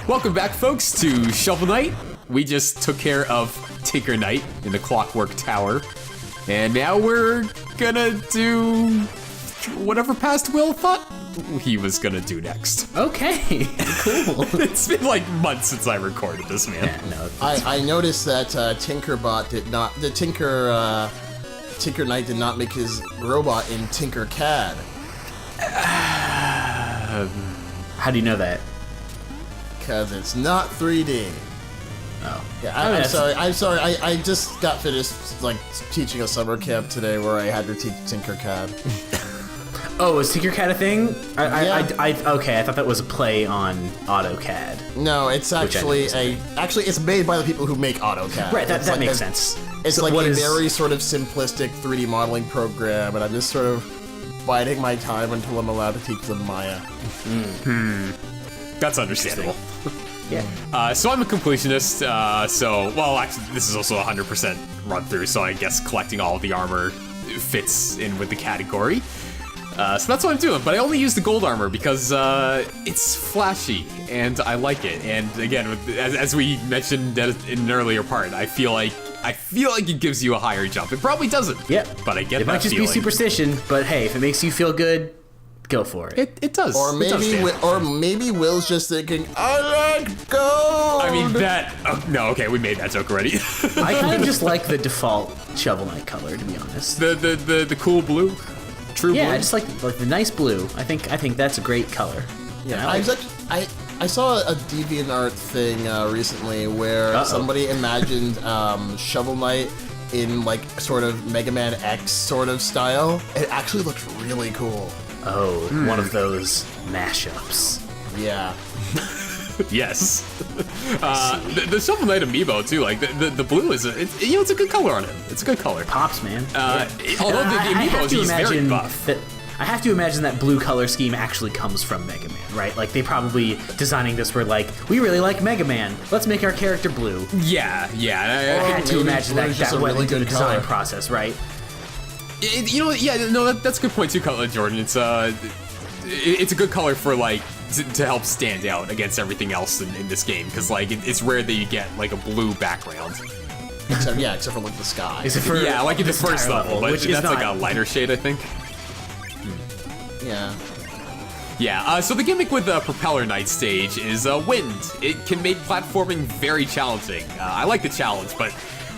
Welcome back, folks, to Shovel Knight. We just took care of Tinker Knight in the Clockwork Tower, and now we're gonna do whatever past Will thought he was gonna do next. Okay, cool. It's been like months since I recorded this, man. Yeah, no, I noticed that Tinkerbot did not, Tinker Knight did not make his robot in Tinkercad. How do you know that? Because it's not 3D. Oh. Yeah, I'm sorry. I just got finished like teaching a summer camp today where I had to teach Tinkercad. Oh, is Tinkercad a thing? Okay, I thought that was a play on AutoCAD. No, it's actually it's made by the people who make AutoCAD. Right, that like makes sense. It's So like what a is- very sort of simplistic 3D modeling program, and I'm just sort of biding my time until I'm allowed to teach them Maya. That's understandable. Yeah. So I'm a completionist, well, actually, this is also 100% run through, so I guess collecting all of the armor fits in with the category. So that's what I'm doing, but I only use the gold armor because it's flashy, and I like it. And again, as we mentioned in an earlier part, I feel like it gives you a higher jump. It probably doesn't. Yep. But I get It that might just feeling. be superstition, but hey, if it makes you feel good, go for it. It does. Or It does stand. maybe Will's just thinking, I like gold. I mean, that... no, okay, we made that joke already. I kind of just like the default Shovel Knight color, to be honest. the cool blue? True Yeah, blue? I just like the nice blue. I think that's a great color. Yeah, I like I saw a DeviantArt thing recently where somebody imagined Shovel Knight in like sort of Mega Man X sort of style. It actually looked really cool. one of those mashups. Yeah. Yes. The Shovel Knight amiibo too. Like the blue is it's a good color on him. It's a good color. Pops, man. Although the I have amiibo, to he's very imagine buff. I have to imagine that blue color scheme actually comes from Mega Man, right? Like they probably designing this were like, we really like Mega Man. Let's make our character blue. Yeah. I had to maybe imagine blue is that just a went really into the good design color. process, right? That's a good point too, Jordan. It's a good color for like to help stand out against everything else in this game, because like it's rare that you get like a blue background. Except for like the sky. Except for Like in the this first entire level, but which that's is like not, a lighter shade, I think. Yeah. Yeah, so the gimmick with the Propeller Knight stage is wind. It can make platforming very challenging. I like the challenge, but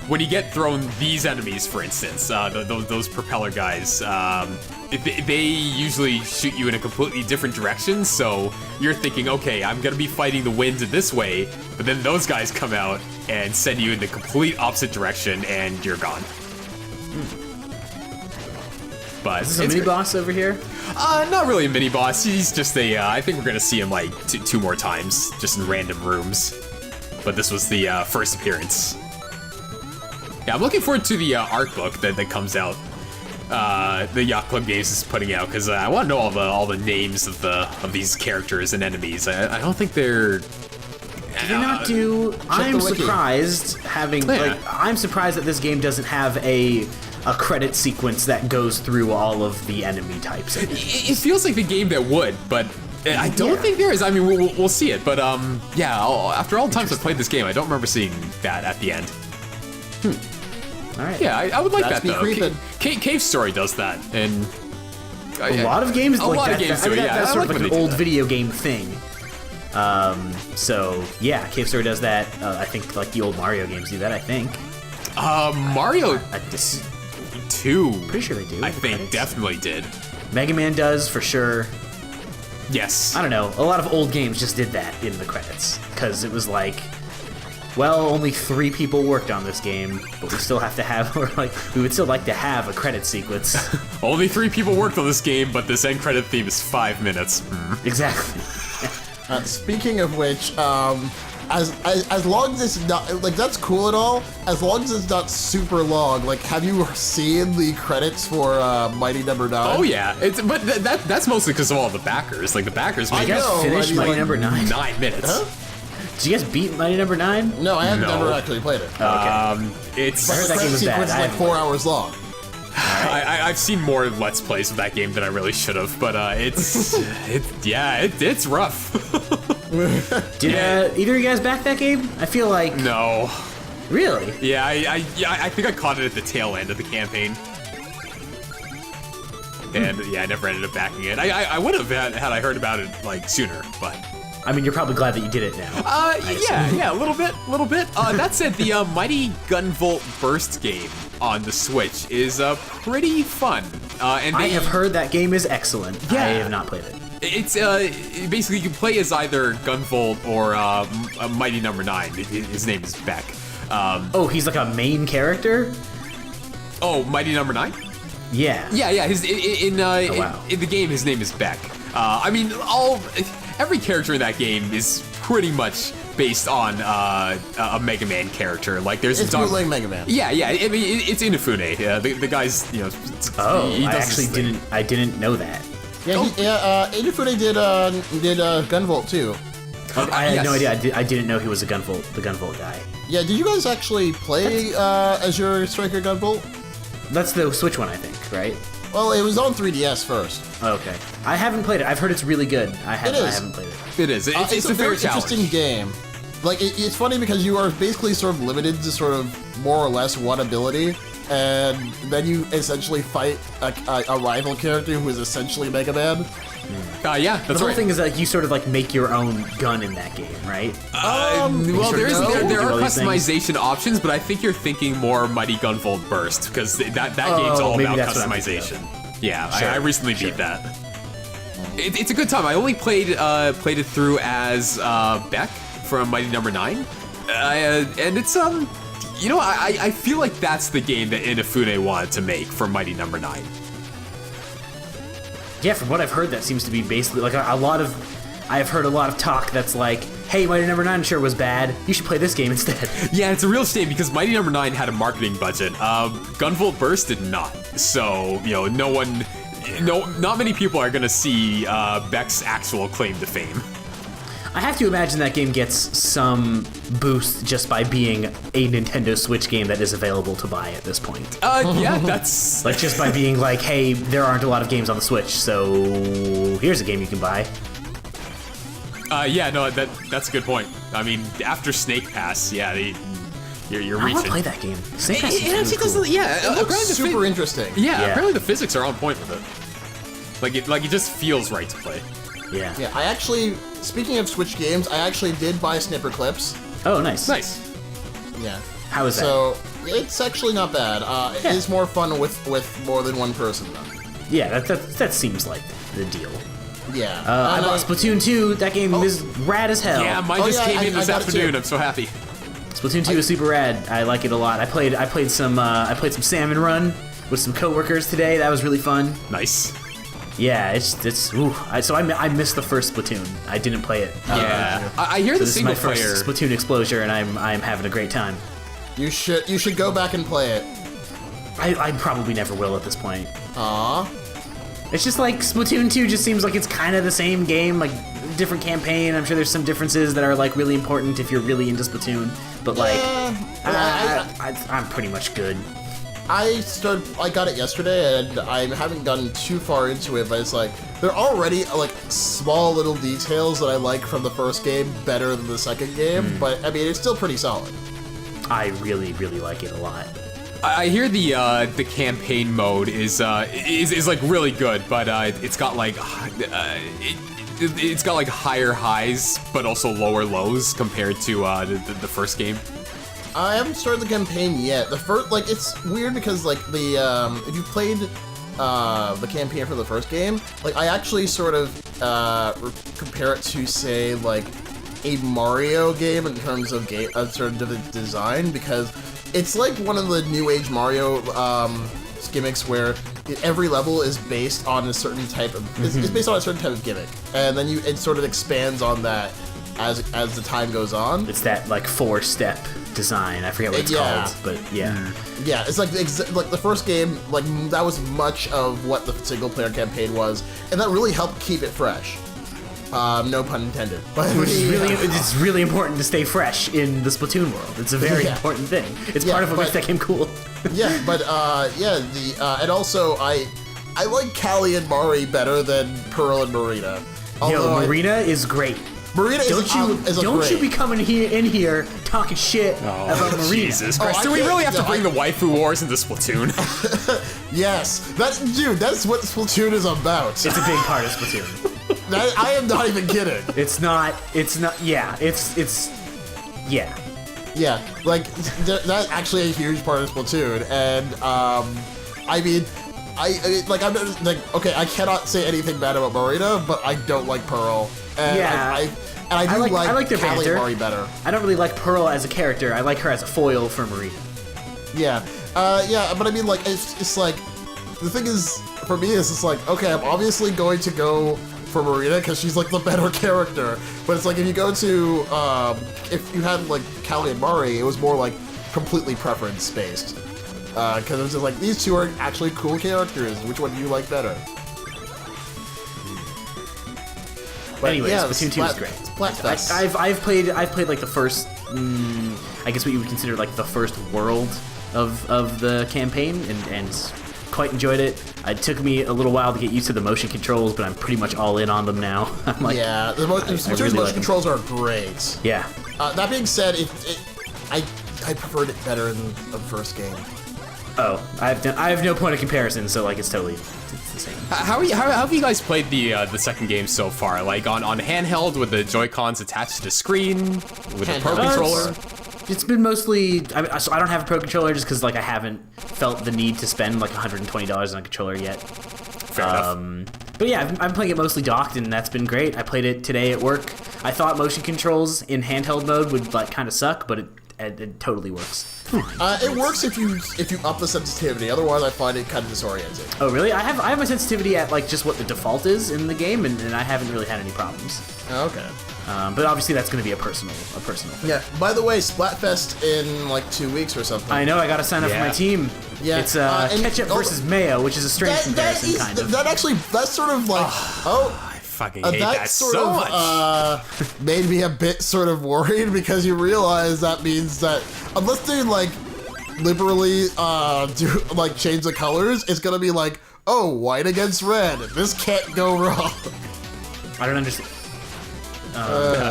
when you get thrown these enemies, for instance, those propeller guys, they usually shoot you in a completely different direction, so you're thinking, okay, I'm gonna be fighting the wind this way, but then those guys come out and send you in the complete opposite direction, and you're gone. But Is this a mini boss over here? not really a mini boss. He's just I think we're gonna see him like two more times, just in random rooms. But this was the first appearance. Yeah, I'm looking forward to the art book that comes out. The Yacht Club Games is putting out, because I want to know all the names of these characters and enemies. I don't think they're. Did they not do? I'm the wiki. surprised I'm surprised that this game doesn't have a credit sequence that goes through all of the enemy types. It feels like the game that would, but I don't think there is. I mean, we'll see it, but after all the times I've played this game, I don't remember seeing that at the end. All right. Yeah, I would like That's that though. me creeping. Cave Story does that, and A lot of games A like lot that. of games I mean, do it, yeah. That's I sort like of when like they an do old that. video game thing. So yeah, Cave Story does that. I think like the old Mario games do that. I think. Mario Just 2. pretty sure they do. I the think credits. definitely did. Mega Man does for sure. Yes. I don't know. A lot of old games just did that in the credits because it was like, well, only 3 people worked on this game, but we still have to have, or like, we would still like to have a credit sequence. Only 3 people worked on this game, but this end credit theme is 5 minutes. Exactly. Speaking of which, as long as it's not like that's cool and all, as long as it's not super long. Like, have you seen the credits for Mighty Number 9? Oh yeah, but that's mostly because of all the backers. Like the backers I make You guys know, finished I mean, Mighty like, Number 9? 9 minutes. Huh? Did you guys beat Mighty Number 9? No, I have No. never actually played it. It's I heard that the game was bad. sequence is I like haven't 4 hours long. I've seen more Let's Plays of that game than I really should have, but it's rough. Did either of you guys back that game? I feel like No. really. Yeah, I think I caught it at the tail end of the campaign. And yeah, I never ended up backing it. I would have had I heard about it like sooner, but I mean, you're probably glad that you did it now. yeah, a little bit. That said, the Mighty Gunvolt Burst game on the Switch is pretty fun. And I have heard that game is excellent. Yeah. I have not played it. It's basically you can play as either Gunvolt or Mighty Number 9. His name is Beck. Oh, he's like a main character? Oh, Mighty Number 9? Yeah. Yeah. In the game, his name is Beck. I mean, every character in that game is pretty much based on a Mega Man character. Like there's It's bootleg Mega Man. Yeah. I mean, it's Inafune. The guy's, you know. Oh, he does I actually didn't know that. Yeah, Inafune did Gunvolt too. I had no yes. idea. I didn't know he was the Gunvolt guy. Yeah, did you guys actually play as your Striker Gunvolt? That's the Switch one, I think, right? Well, it was on 3DS first. Okay. I haven't played it. I've heard it's really good. I haven't played it. It is. It's a very fair challenge. interesting game. Like, it's funny because you are basically sort of limited to sort of more or less one ability, and then you essentially fight a rival character who is essentially Mega Man. Yeah, that's The whole right. thing is that you sort of like make your own gun in that game, right? Well, there do are all these customization options, but I think you're thinking more Mighty Gunvolt Burst because that game's all maybe about that's what I'm thinking customization. Yeah, Sure, I recently beat that. It's a good time. I only played it through as Beck from Mighty Number 9, and it's you know, I feel like that's the game that Inafune wanted to make for Mighty Number 9. Yeah, from what I've heard, that seems to be basically like a lot of. I've heard a lot of talk that's like, "Hey, Mighty Number 9 sure was bad. You should play this game instead." Yeah, it's a real shame because Mighty Number 9 had a marketing budget. Gunvolt Burst did not. So, you know, not many people are gonna see Beck's actual claim to fame. I have to imagine that game gets some boost just by being a Nintendo Switch game that is available to buy at this point. Yeah, that's Like just by being like, hey, there aren't a lot of games on the Switch, so here's a game you can buy. yeah, no, that's a good point. I mean, after Snake Pass, yeah, you're I want reaching. to play that game. Snake Pass It is actually really doesn't. cool. Yeah, It looks apparently the super interesting. Yeah, Yeah. apparently the physics are on point with it. Like it just feels right to play. Yeah. Yeah, I actually, speaking of Switch games, I actually did buy Snipper Clips. Oh, nice. Nice. Yeah. How is that? So, it's actually not bad. It is more fun with more than one person, though. Yeah, that seems like the deal. Yeah. I And bought Splatoon 2. That game is rad as hell. Yeah, mine Oh, just yeah, came in I this got it afternoon. too. I'm so happy. Splatoon 2 is super rad. I like it a lot. I played some Salmon Run with some coworkers today. That was really fun. Nice. Yeah, it's I missed the first Splatoon. I didn't play it. Yeah, I hear So the this is my single player. first Splatoon exposure, and I'm having a great time. You should go back and play it. I probably never will at this point. Aww. It's just like Splatoon 2 just seems like it's kind of the same game, like different campaign. I'm sure there's some differences that are like really important if you're really into Splatoon, but like I'm pretty much good. I got it yesterday, and I haven't gotten too far into it, but it's like, there are already, like, small little details that I like from the first game better than the second game, but, I mean, it's still pretty solid. I really, really like it a lot. I hear the campaign mode is like really good, but it's got like it's got like higher highs but also lower lows compared to the first game. I haven't started the campaign yet. The first, like, it's weird because, like, the, if you played the campaign for the first game, like, I actually sort of compare it to, say, like, a Mario game in terms of sort of the design, because it's like one of the new age Mario gimmicks where every level is based on a certain type of it's based on a certain type of gimmick, and then it sort of expands on that as the time goes on. It's that like 4-step design. I forget what it's Yeah. called, but yeah. Yeah, it's like the first game, like that was much of what the single player campaign was, and that really helped keep it fresh. No pun intended. But It's really important to stay fresh in the Splatoon world. It's a very important thing. It's part of what makes that game cool. Yeah, but and also I like Callie and Mari better than Pearl and Marina. Yo, Marina is great. Marina is Don't you be great. coming in here talking shit about Marina. Jesus Christ. Do we really have to bring the waifu wars into Splatoon? Yes, that's what Splatoon is about. It's a big part of Splatoon. I am not even kidding. It's not, yeah, yeah. Yeah, like, that's actually a huge part of Splatoon, and, I mean, okay, I cannot say anything bad about Marina, but I don't like Pearl. And Yeah. I like their Callie banter. Murray better. I don't really like Pearl as a character. I like her as a foil for Marina. Yeah, but I mean, like, it's like, the thing is, for me, is it's like, okay, I'm obviously going to go for Marina because she's like the better character. But it's like if you go to, if you had like Callie and Murray, it was more like completely preference based. Because it was just like, these two are actually cool characters. Which one do you like better? But Anyways, yeah, Splatoon 2 is great. Splatfest. I've played like the first, I guess what you would consider like the first world of the campaign, and quite enjoyed it. It took me a little while to get used to the motion controls, but I'm pretty much all in on them now. I'm like, yeah, the Splatoon's really motion like controls are great. yeah. That being said, I preferred it better than the first game. Oh, I have no point of comparison, so like it's the same. How have you guys played the second game so far? Like on handheld with the Joy-Cons attached to the screen, with the Pro Controller? It's been mostly. So I don't have a Pro Controller just because like I haven't felt the need to spend like $120 on a controller yet. Fair enough. But yeah, I'm playing it mostly docked, and that's been great. I played it today at work. I thought motion controls in handheld mode would like kind of suck, but it totally works. It works if you up the sensitivity. Otherwise, I find it kind of disorienting. Oh really? I have my sensitivity at like just what the default is in the game, and I haven't really had any problems. Okay. But obviously that's going to be a personal thing. Yeah. By the way, Splatfest in like 2 weeks or something. I know. I got to sign up for my team. Yeah. It's ketchup versus mayo, which is a strange comparison, kind of. That's sort of like I fucking hate that so much. Made me a bit sort of worried because you realize that means that unless they like liberally do like change the colors, it's gonna be like, oh, white against red. This can't go wrong. I don't understand.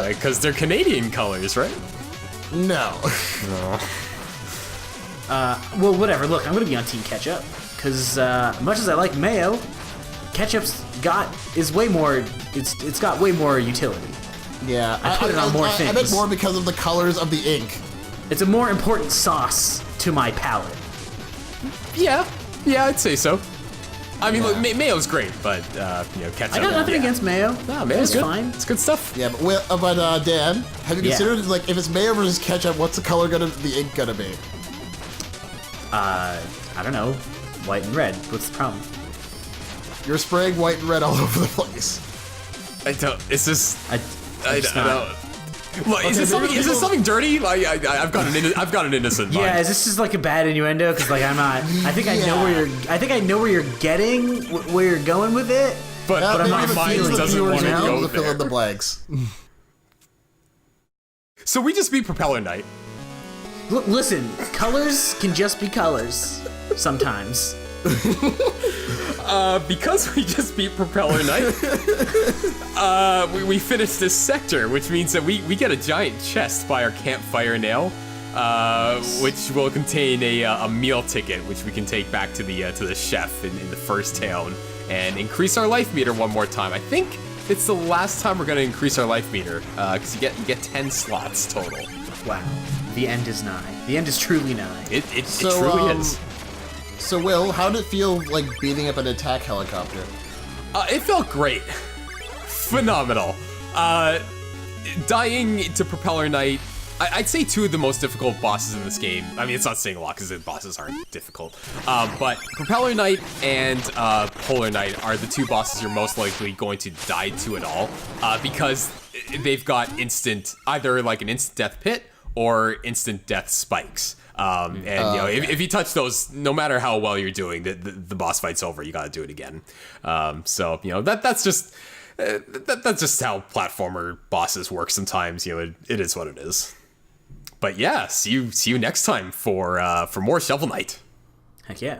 Because they're Canadian colors, right? No. Well, whatever. Look, I'm gonna be on Team Ketchup because much as I like mayo, ketchup's way more. It's got way more utility. Yeah, I put it on more things. I meant more because of the colors of the ink. It's a more important sauce to my palate. Yeah, I'd say so. I mean, look, mayo's great, but ketchup. I got nothing against mayo. No, mayo's It's good. fine. It's good stuff. Yeah, but Dan, have you considered like if it's mayo versus ketchup, what's the color the ink gonna be? I don't know. White and red. What's the problem? You're spraying white and red all over the place. I don't. It's just. I just don't know. What, is this something dirty? Like I've got an innocent mind. Yeah, is this just like a bad innuendo? Because like I'm not. I think I know where you're getting where you're going with it. But I'm my not mind feeling doesn't want to to go fill in the there. blanks. So we just beat Propeller Knight. Listen, colors can just be colors sometimes. Because we just beat Propeller Knight, we finished this sector, which means that we get a giant chest by our campfire now, which will contain a meal ticket, which we can take back to the chef in the first town and increase our life meter one more time. I think it's the last time we're gonna increase our life meter, because you get 10 slots total. Wow, the end is nigh. The end is truly nigh. It truly is. So Will, how did it feel like beating up an attack helicopter? It felt great. Phenomenal. Dying to Propeller Knight, I'd say two of the most difficult bosses in this game. I mean, it's not saying a lot because the bosses aren't difficult. But Propeller Knight and Polar Knight are the two bosses you're most likely going to die to at all, because they've got either like an instant death pit or instant death spikes. If you touch those, no matter how well you're doing, the boss fight's over. You gotta do it again. That's just how platformer bosses work sometimes. It is what it is. But yeah, see you next time for more Shovel Knight. Heck yeah.